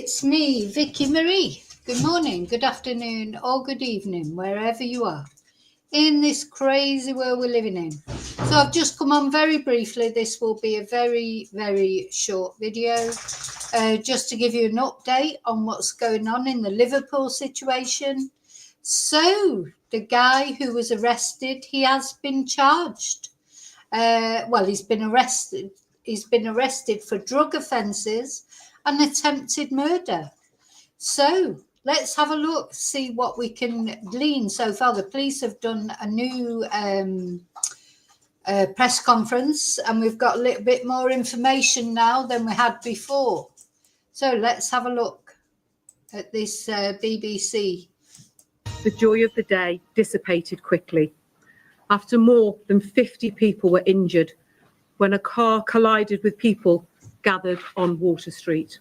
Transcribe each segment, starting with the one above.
It's me, Vicki Marie. Good morning, good afternoon, or good evening, wherever you are in this crazy world we're living in. So I've just come on very briefly. This will be a very, very short video, just to give you an update on what's going on in the Liverpool situation. So the guy who was arrested, he has been charged. He's been arrested. He's been arrested for drug offences and attempted murder. So let's have a look, see what we can glean so far. The police have done a new press conference, and we've got a little bit more information now than we had before. So let's have a look at this BBC. The joy of the day dissipated quickly after more than 50 people were injured when a car collided with people gathered on Water Street.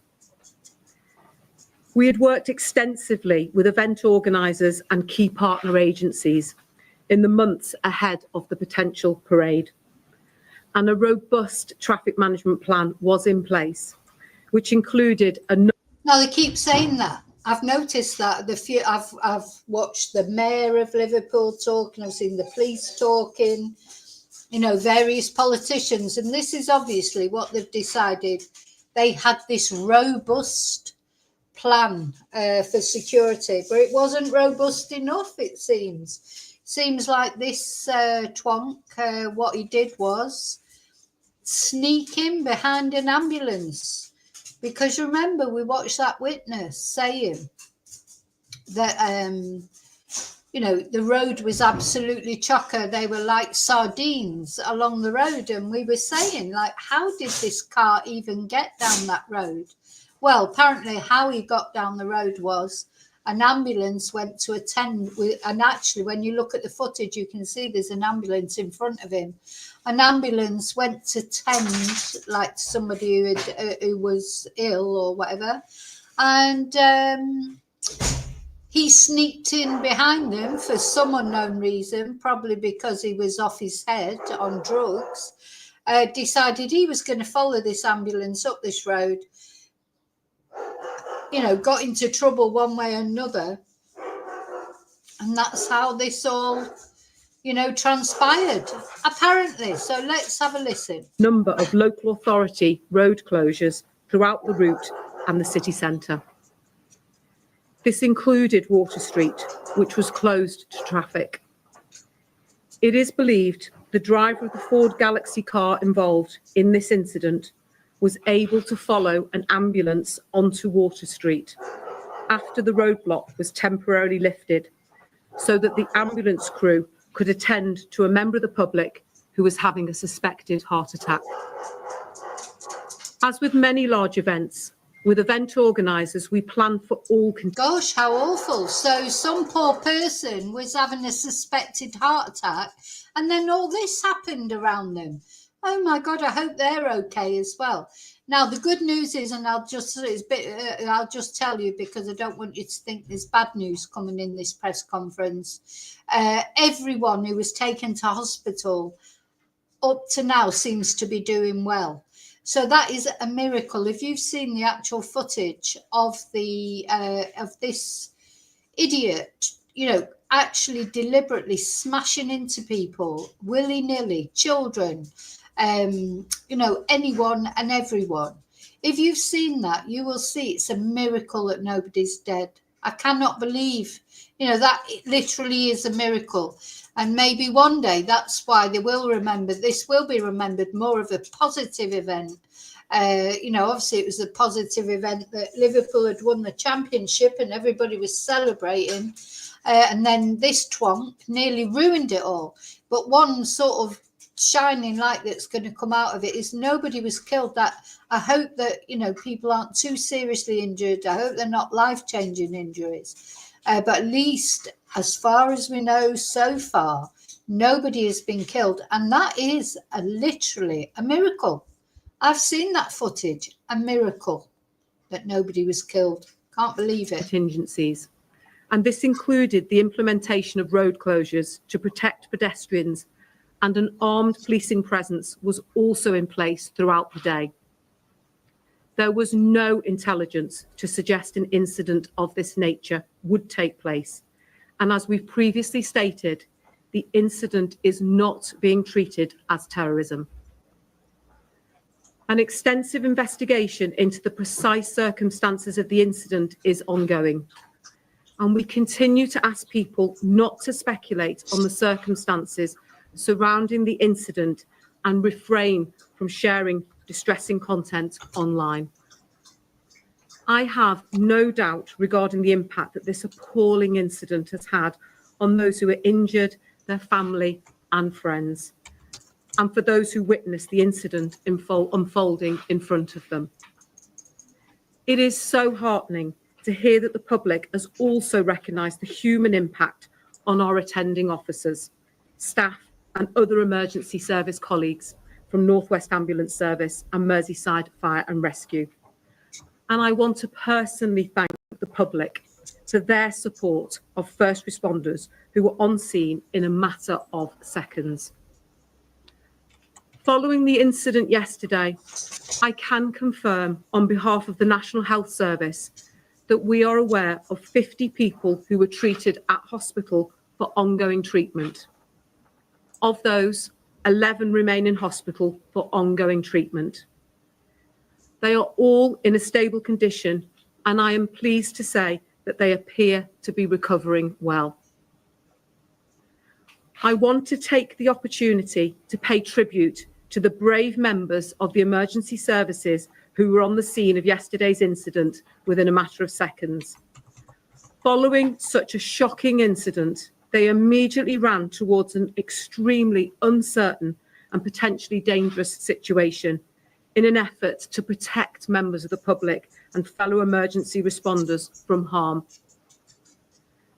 We had worked extensively with event organisers and key partner agencies in the months ahead of the potential parade, and a robust traffic management plan was in place, which included a... Now they keep saying that. I've noticed that I've watched the mayor of Liverpool talking, I've seen the police talking, you know, various politicians, and this is obviously what they've decided. They had this robust plan for security, but it wasn't robust enough, it seems. Seems like this twonk, what he did was sneak in behind an ambulance. Because remember, we watched that witness saying that, you know, the road was absolutely chocker. They were like sardines along the road. And we were saying, like, how did this car even get down that road? Well, apparently how he got down the road was an ambulance went to attend with, and actually when you look at the footage, you can see there's an ambulance in front of him. An ambulance went to tend like somebody who was ill or whatever, and he sneaked in behind them for some unknown reason, probably because he was off his head on drugs, decided he was going to follow this ambulance up this road, you know, got into trouble one way or another. And that's how this all, you know, transpired, apparently. So let's have a listen. Number of local authority road closures throughout the route and the city centre. This included Water Street, which was closed to traffic. It is believed the driver of the Ford Galaxy car involved in this incident was able to follow an ambulance onto Water Street after the roadblock was temporarily lifted so that the ambulance crew could attend to a member of the public who was having a suspected heart attack. As with many large events, with event organisers, we plan for all... Gosh, how awful. So some poor person was having a suspected heart attack, and then all this happened around them. Oh my God, I hope they're okay as well. Now, the good news is, and I'll just tell you because I don't want you to think there's bad news coming in this press conference. Everyone who was taken to hospital up to now seems to be doing well. So that is a miracle. If you've seen the actual footage of the of this idiot, you know, actually deliberately smashing into people willy-nilly, children, you know, anyone and everyone. If you've seen that, you will see it's a miracle that nobody's dead. I cannot believe, you know, that it literally is a miracle. And maybe one day that's why they will remember, this will be remembered more of a positive event. You know, obviously it was a positive event that Liverpool had won the championship and everybody was celebrating. And then this twonk nearly ruined it all. But one sort of shining light that's going to come out of it is nobody was killed. That I hope that, you know, people aren't too seriously injured. I hope they're not life-changing injuries. But at least as far as we know so far, nobody has been killed. And that is literally a miracle. I've seen that footage, a miracle that nobody was killed. Can't believe it. Contingencies. And this included the implementation of road closures to protect pedestrians, and an armed policing presence was also in place throughout the day. There was no intelligence to suggest an incident of this nature would take place. And as we've previously stated, the incident is not being treated as terrorism. An extensive investigation into the precise circumstances of the incident is ongoing. And we continue to ask people not to speculate on the circumstances surrounding the incident and refrain from sharing distressing content online. I have no doubt regarding the impact that this appalling incident has had on those who were injured, their family and friends, and for those who witnessed the incident unfolding in front of them. It is so heartening to hear that the public has also recognised the human impact on our attending officers, staff and other emergency service colleagues from North West Ambulance Service and Merseyside Fire and Rescue. And I want to personally thank the public for their support of first responders who were on scene in a matter of seconds. Following the incident yesterday, I can confirm on behalf of the National Health Service that we are aware of 50 people who were treated at hospital for ongoing treatment. Of those, 11 remain in hospital for ongoing treatment. They are all in a stable condition, and I am pleased to say that they appear to be recovering well. I want to take the opportunity to pay tribute to the brave members of the emergency services who were on the scene of yesterday's incident within a matter of seconds. Following such a shocking incident, they immediately ran towards an extremely uncertain and potentially dangerous situation in an effort to protect members of the public and fellow emergency responders from harm.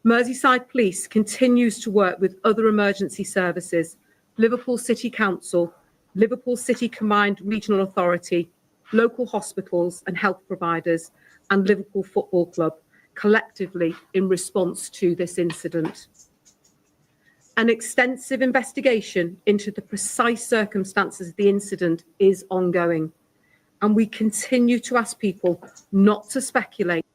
Merseyside Police continues to work with other emergency services, Liverpool City Council, Liverpool City Combined Regional Authority, local hospitals and health providers, and Liverpool Football Club, collectively in response to this incident. An extensive investigation into the precise circumstances of the incident is ongoing, and we continue to ask people not to speculate.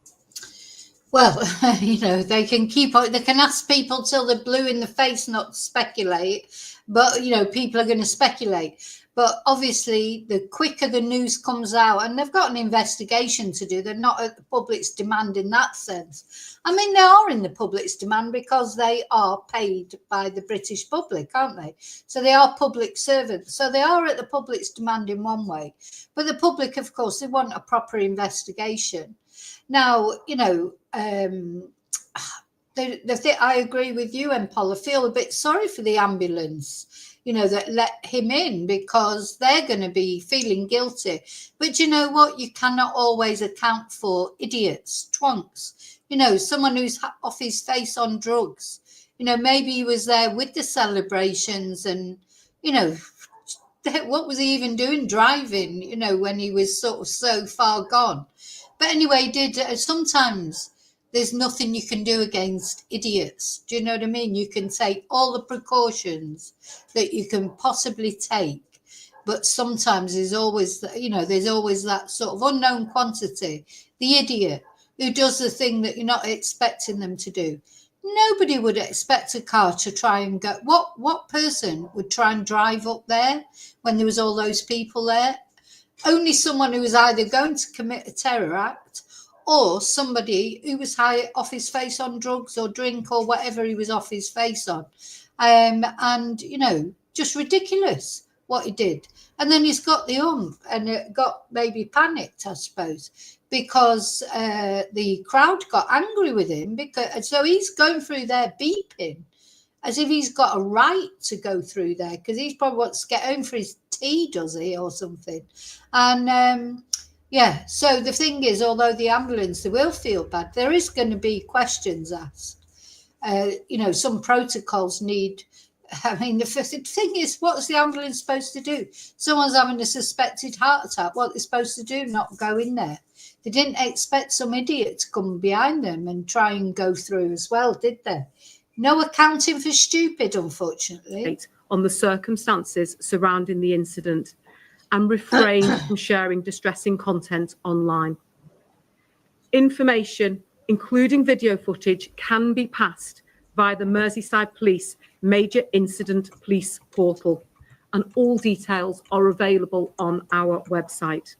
Well, they can ask people till they're blue in the face not to speculate, but, people are going to speculate. But obviously, the quicker the news comes out, and they've got an investigation to do, they're not at the public's demand in that sense. I mean, they are in the public's demand because they are paid by the British public, aren't they? So they are public servants. So they are at the public's demand in one way. But the public, of course, they want a proper investigation. Now, I agree with you, Paul. I feel a bit sorry for the ambulance, that let him in, because they're going to be feeling guilty. But you know what? You cannot always account for idiots, twonks, someone who's off his face on drugs. Maybe he was there with the celebrations and, what was he even doing driving, when he was sort of so far gone. But anyway, sometimes there's nothing you can do against idiots. Do you know what I mean? You can take all the precautions that you can possibly take, but sometimes there's always that sort of unknown quantity, the idiot who does the thing that you're not expecting them to do. Nobody would expect a car to try and go. What person would try and drive up there when there was all those people there? Only someone who was either going to commit a terror act or somebody who was high off his face on drugs or drink or whatever he was off his face on. And, just ridiculous what he did. And then he's got the and it got maybe panicked, I suppose, because the crowd got angry with him. So he's going through there beeping as if he's got a right to go through there, because he's probably wants to get home for his tea, does he, or something. And so the thing is, although the ambulance, they will feel bad, there is going to be questions asked. Some protocols need, the thing is, what's the ambulance supposed to do? Someone's having a suspected heart attack. What they're supposed to do, not go in there. They didn't expect some idiot to come behind them and try and go through as well, did they? No accounting for stupid, unfortunately. On the circumstances surrounding the incident. and refrain from sharing distressing content online. Information, including video footage, can be passed via the Merseyside Police Major Incident Police portal, and all details are available on our website.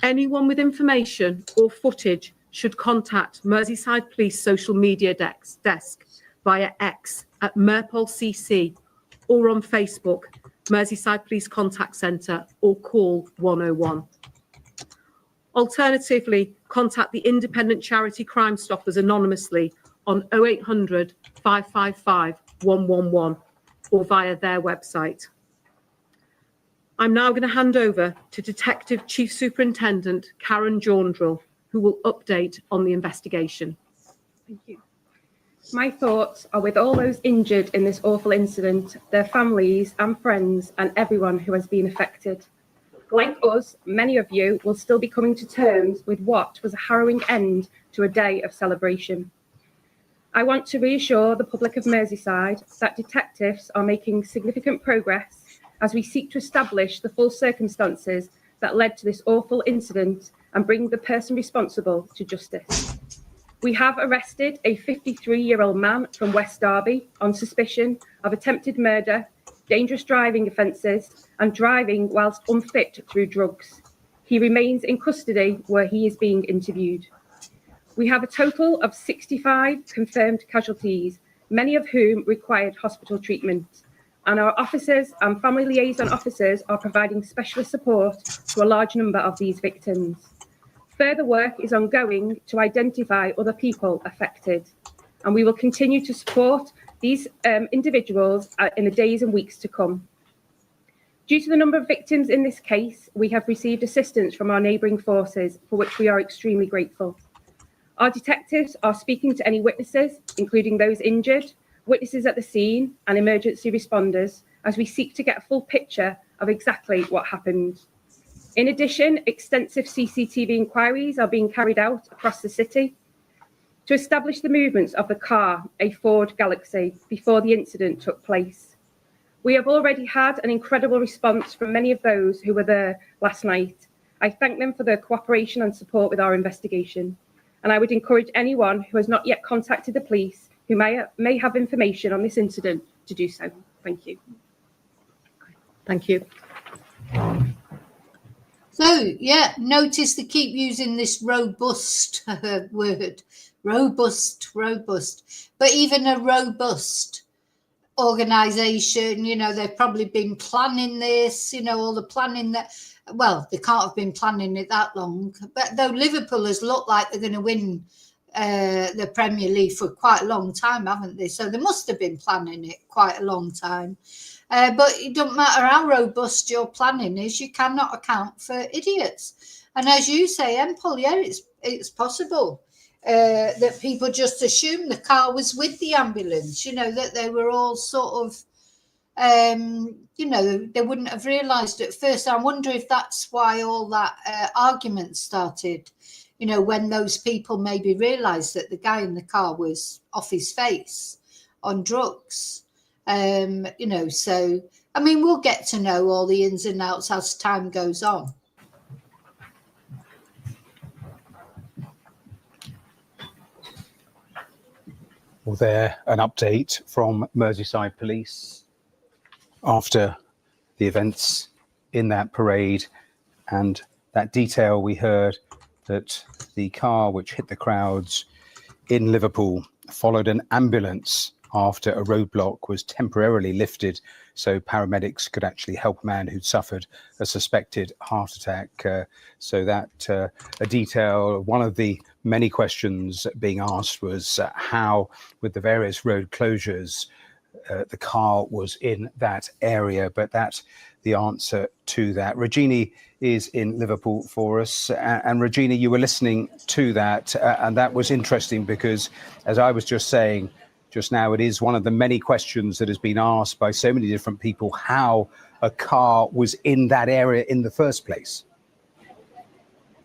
Anyone with information or footage should contact Merseyside Police social media desk via X at MERPOLCC or on Facebook, Merseyside Police Contact Centre, or call 101. Alternatively, contact the independent charity Crime Stoppers anonymously on 0800 555 111 or via their website. I'm now going to hand over to Detective Chief Superintendent Karen Jaundrell, who will update on the investigation. Thank you. My thoughts are with all those injured in this awful incident, their families and friends, and everyone who has been affected. Like us, many of you will still be coming to terms with what was a harrowing end to a day of celebration. I want to reassure the public of Merseyside that detectives are making significant progress as we seek to establish the full circumstances that led to this awful incident and bring the person responsible to justice. We have arrested a 53-year-old man from West Derby on suspicion of attempted murder, dangerous driving offences, and driving whilst unfit through drugs. He remains in custody where he is being interviewed. We have a total of 65 confirmed casualties, many of whom required hospital treatment, and our officers and family liaison officers are providing specialist support to a large number of these victims. Further work is ongoing to identify other people affected, and we will continue to support these individuals in the days and weeks to come. Due to the number of victims in this case, we have received assistance from our neighbouring forces, for which we are extremely grateful. Our detectives are speaking to any witnesses, including those injured, witnesses at the scene, and emergency responders, as we seek to get a full picture of exactly what happened. In addition, extensive CCTV inquiries are being carried out across the city to establish the movements of the car, a Ford Galaxy, before the incident took place. We have already had an incredible response from many of those who were there last night. I thank them for their cooperation and support with our investigation. And I would encourage anyone who has not yet contacted the police who may have information on this incident to do so. Thank you. Thank you. So, yeah, notice they keep using this robust word. Robust. But even a robust organisation, you know, they've probably been planning this, you know, all the planning that, well, they can't have been planning it that long. But though Liverpool has looked like they're going to win the Premier League for quite a long time, haven't they? So they must have been planning it quite a long time. But it doesn't matter how robust your planning is, you cannot account for idiots. And as you say, Empol, yeah, it's possible that people just assumed the car was with the ambulance, you know, that they were all sort of, you know, they wouldn't have realised at first. I wonder if that's why all that argument started, you know, when those people maybe realised that the guy in the car was off his face on drugs. You know, so, I mean, we'll get to know all the ins and outs as time goes on. Well, there, an update from Merseyside Police after the events in that parade, and that detail we heard that the car which hit the crowds in Liverpool followed an ambulance after a roadblock was temporarily lifted so paramedics could actually help a man who'd suffered a suspected heart attack. So that a detail, one of the many questions being asked was how, with the various road closures, the car was in that area, but that's the answer to that. Regina is in Liverpool for us, and Regina, you were listening to that, and that was interesting because, as I was just saying just now, it is one of the many questions that has been asked by so many different people, how a car was in that area in the first place.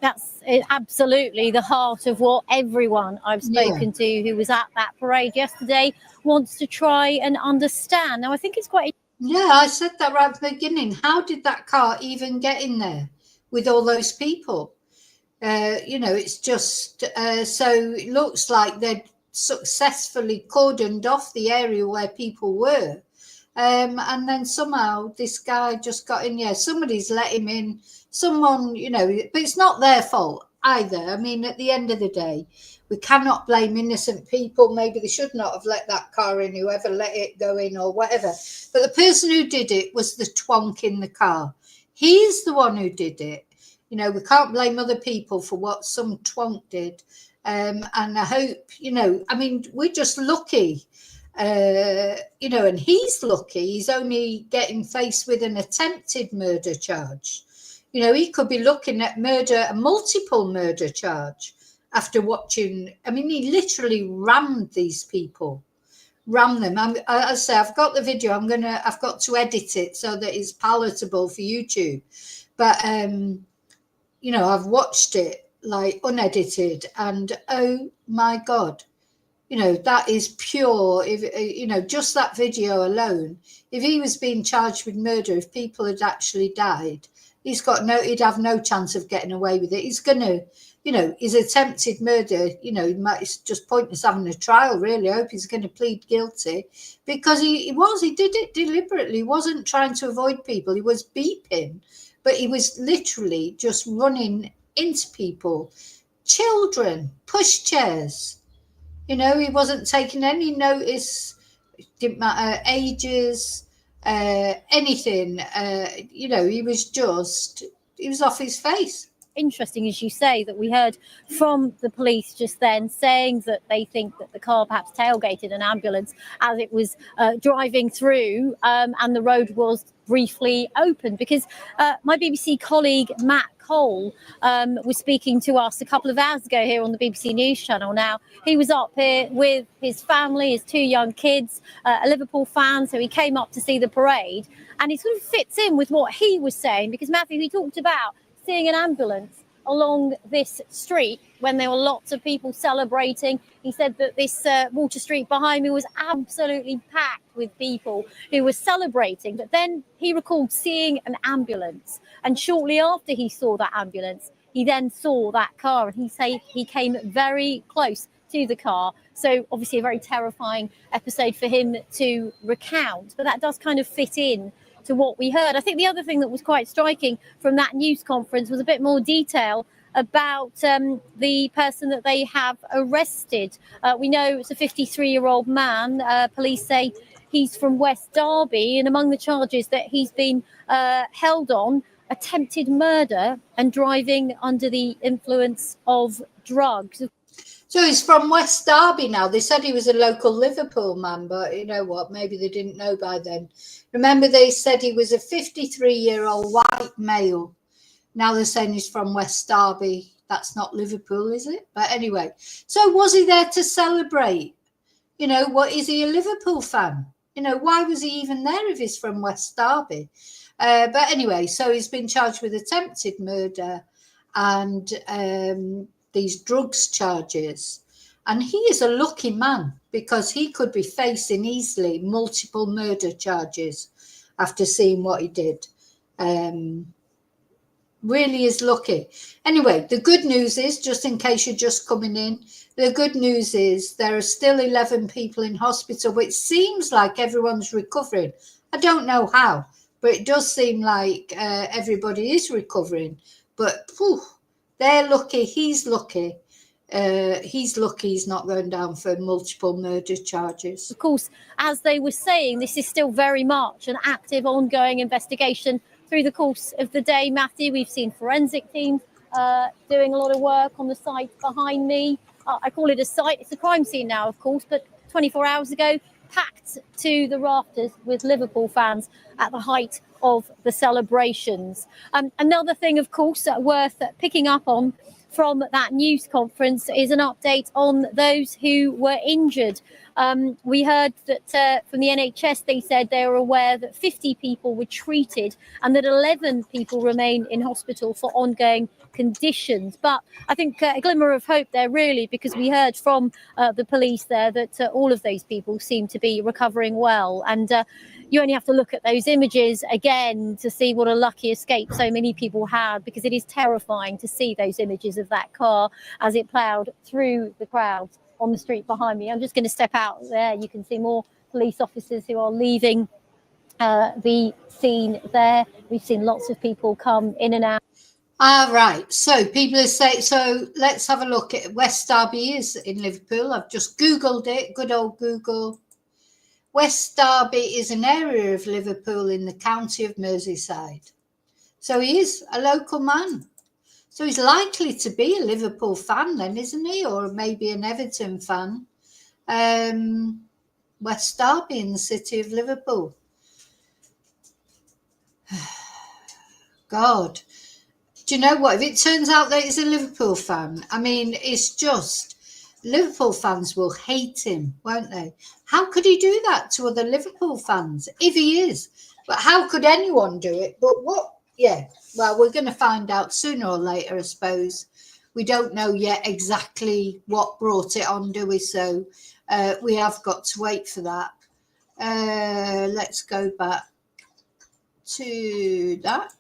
That's absolutely the heart of what everyone I've spoken to who was at that parade yesterday wants to try and understand. Now, I think it's quite Yeah, I said that right at the beginning. How did that car even get in there with all those people? It's just so it looks like they'd successfully cordoned off the area where people were. And then somehow this guy just got in. Yeah, somebody's let him in. Someone, but it's not their fault either. I mean, at the end of the day, we cannot blame innocent people. Maybe they should not have let that car in, whoever let it go in or whatever. But the person who did it was the twonk in the car. He's the one who did it. We can't blame other people for what some twonk did. And I hope, I mean, we're just lucky, and he's lucky. He's only getting faced with an attempted murder charge. He could be looking at a multiple murder charge after watching. I mean, he literally rammed these people. Ram them. I say I've got the video. I've got to edit it so that it's palatable for YouTube. But I've watched it like unedited, and oh my God, that is pure. If just that video alone, if he was being charged with murder, if people had actually died, he'd have no chance of getting away with it. He's gonna, his attempted murder, it's just pointless having a trial, really. I hope he's going to plead guilty, because he did it deliberately. He wasn't trying to avoid people. He was beeping, but he was literally just running into people, children, pushchairs. He wasn't taking any notice. It didn't matter ages, anything. He was off his face. Interesting, as you say, that we heard from the police just then saying that they think that the car perhaps tailgated an ambulance as it was driving through, and the road was briefly open, because my BBC colleague Matt Cole was speaking to us a couple of hours ago here on the BBC News channel. Now, he was up here with his family, his two young kids, a Liverpool fan, so he came up to see the parade, and it sort of fits in with what he was saying, because Matthew, he talked about seeing an ambulance along this street when there were lots of people celebrating. He said that this Water Street behind me was absolutely packed with people who were celebrating. But then he recalled seeing an ambulance, and shortly after he saw that ambulance, he then saw that car, and he said he came very close to the car. So obviously a very terrifying episode for him to recount, but that does kind of fit in to what we heard. I think the other thing that was quite striking from that news conference was a bit more detail about the person that they have arrested. We know it's a 53-year-old man. Police say he's from West Derby, and among the charges that he's been held on, attempted murder and driving under the influence of drugs. So he's from West Derby now. They said he was a local Liverpool man, but you know what? Maybe they didn't know by then. Remember, they said he was a 53-year-old white male. Now they're saying he's from West Derby. That's not Liverpool, is it? But anyway, so was he there to celebrate? What, is he a Liverpool fan? Why was he even there if he's from West Derby? But anyway, so he's been charged with attempted murder and these drugs charges, and he is a lucky man, because he could be facing easily multiple murder charges after seeing what he did. Really is lucky. Anyway, the good news is, just in case you're just coming in, the good news is there are still 11 people in hospital, which seems like everyone's recovering. I don't know how, but it does seem like everybody is recovering. But they're lucky. He's lucky. He's not going down for multiple murder charges. Of course, as they were saying, this is still very much an active, ongoing investigation through the course of the day. Matthew, we've seen forensic teams doing a lot of work on the site behind me. I call it a site. It's a crime scene now, of course, but 24 hours ago, packed to the rafters with Liverpool fans at the height of the celebrations. Another thing, of course, worth picking up on from that news conference is an update on those who were injured. We heard that from the NHS, they said they were aware that 50 people were treated and that 11 people remain in hospital for ongoing conditions. But I think a glimmer of hope there, really, because we heard from the police there that all of those people seem to be recovering well. And you only have to look at those images again to see what a lucky escape so many people had, because it is terrifying to see those images of that car as it ploughed through the crowd on the street behind me. I'm just going to step out there. You can see more police officers who are leaving the scene there. We've seen lots of people come in and out. Right, so people are saying, so let's have a look at West Derby is in Liverpool. I've just Googled it, good old Google. West Derby is an area of Liverpool in the county of Merseyside. So he is a local man. So he's likely to be a Liverpool fan then, isn't he? Or maybe an Everton fan. West Derby in the city of Liverpool. God. Do you know what? If it turns out that he's a Liverpool fan, I mean, it's just, Liverpool fans will hate him, won't they? How could he do that to other Liverpool fans, if he is? But how could anyone do it? But what? Yeah, well, we're going to find out sooner or later, I suppose. We don't know yet exactly what brought it on, do we? So we have got to wait for that. Let's go back to that.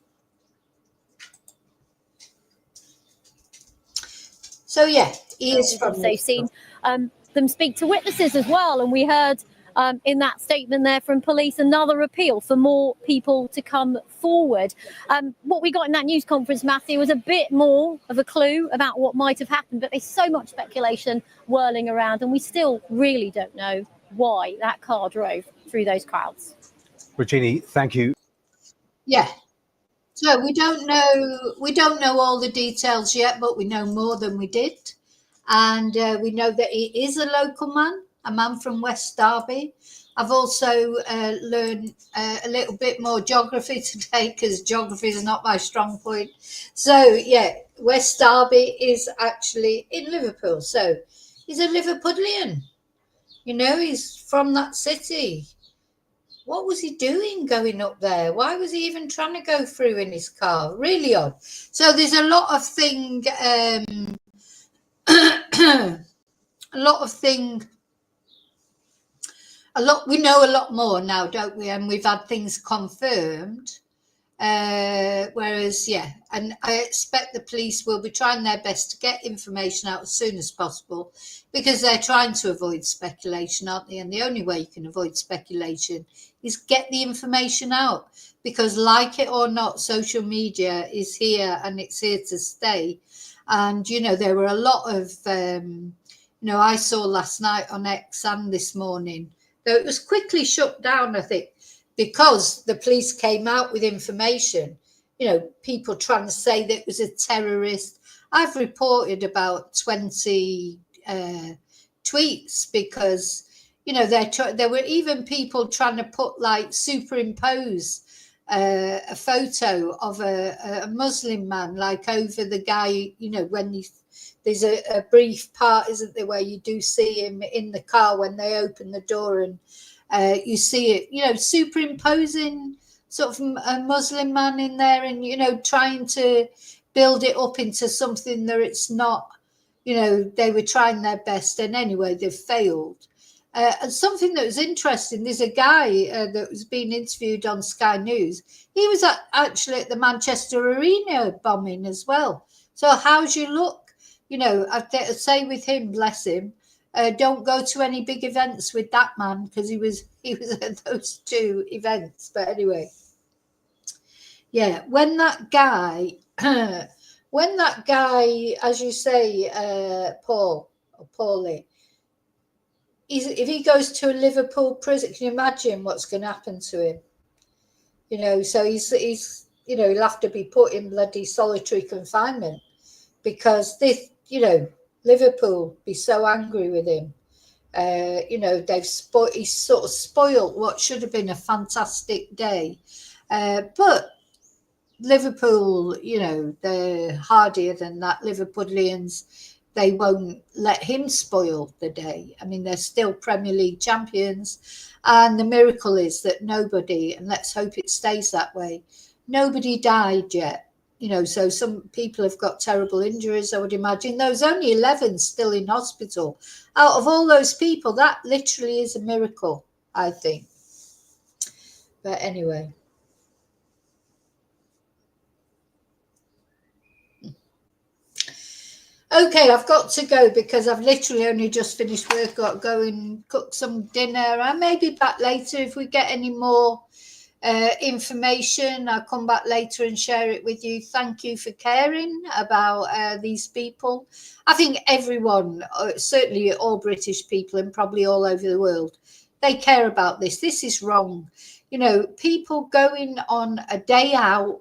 So, yeah, he is from... Also seen them speak to witnesses as well. And we heard in that statement there from police another appeal for more people to come forward. What we got in that news conference, Matthew, was a bit more of a clue about what might have happened. But there's so much speculation whirling around, and we still really don't know why that car drove through those crowds. Regina, thank you. Yeah. So we don't know all the details yet, but we know more than we did. And we know that he is a local man, a man from West Derby. I've also learned a little bit more geography today, because geography is not my strong point. So, yeah, West Derby is actually in Liverpool. So he's a Liverpudlian. You know, he's from that city. What was he doing going up there? Why was he even trying to go through in his car? Really odd. So there's a lot of thing, we know a lot more now, don't we? And we've had things confirmed. Whereas, yeah, and I expect the police will be trying their best to get information out as soon as possible, because they're trying to avoid speculation, aren't they? And the only way you can avoid speculation is get the information out, because, like it or not, social media is here and it's here to stay. And, you know, there were a lot of, I saw last night on X and this morning, though it was quickly shut down, I think, because the police came out with information, people trying to say that it was a terrorist. I've reported about 20 tweets, because, there were even people trying to put, like, superimpose a photo of a Muslim man, like, over the guy, when there's a brief part, isn't there, where you do see him in the car when they open the door, and you see it, superimposing sort of a Muslim man in there, and, trying to build it up into something that it's not. They were trying their best, and anyway, they've failed. And something that was interesting, there's a guy that was being interviewed on Sky News. He was actually at the Manchester Arena bombing as well. So how's your luck? I'd say with him, bless him, don't go to any big events with that man, because he was at those two events. But anyway, yeah, when that guy, as you say, Paulie, if he goes to a Liverpool prison, can you imagine what's going to happen to him? So he's he'll have to be put in bloody solitary confinement, because this, Liverpool be so angry with him. He's sort of spoiled what should have been a fantastic day. But Liverpool, they're hardier than that. Liverpudlians, they won't let him spoil the day. I mean, they're still Premier League champions. And the miracle is that nobody, and let's hope it stays that way, nobody died yet. You know, so some people have got terrible injuries, I would imagine. There's only 11 still in hospital. Out of all those people, that literally is a miracle, I think. But anyway. Okay, I've got to go because I've literally only just finished work. Got to go and cook some dinner. I may be back later if we get any more information. I'll come back later and share it with you. Thank you for caring about these people. I think everyone, certainly all British people and probably all over the world, they care about this. This is wrong. You know, people going on a day out,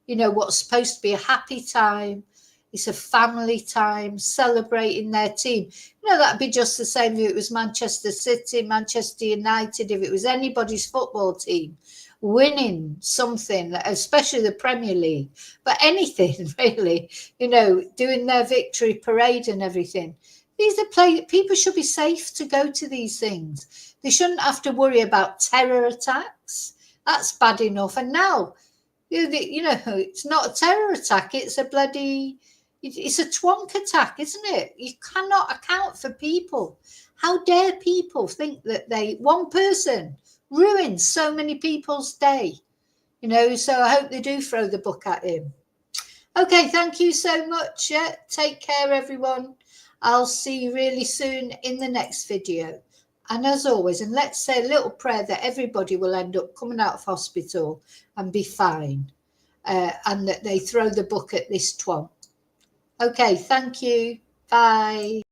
you know, what's supposed to be a happy time. It's a family time, celebrating their team. You know, that'd be just the same if it was Manchester City, Manchester United, if it was anybody's football team winning something, especially the Premier League, but anything really, you know, doing their victory parade and everything. These are people should be safe to go to these things. They shouldn't have to worry about terror attacks. That's bad enough. And now, you know, it's not a terror attack. It's a bloody... It's a twonk attack, isn't it? You cannot account for people. How dare people think that one person ruins so many people's day? You know, so I hope they do throw the book at him. Okay, thank you so much. Yeah, take care, everyone. I'll see you really soon in the next video. And as always, and let's say a little prayer that everybody will end up coming out of hospital and be fine. And that they throw the book at this twonk. Okay, thank you. Bye.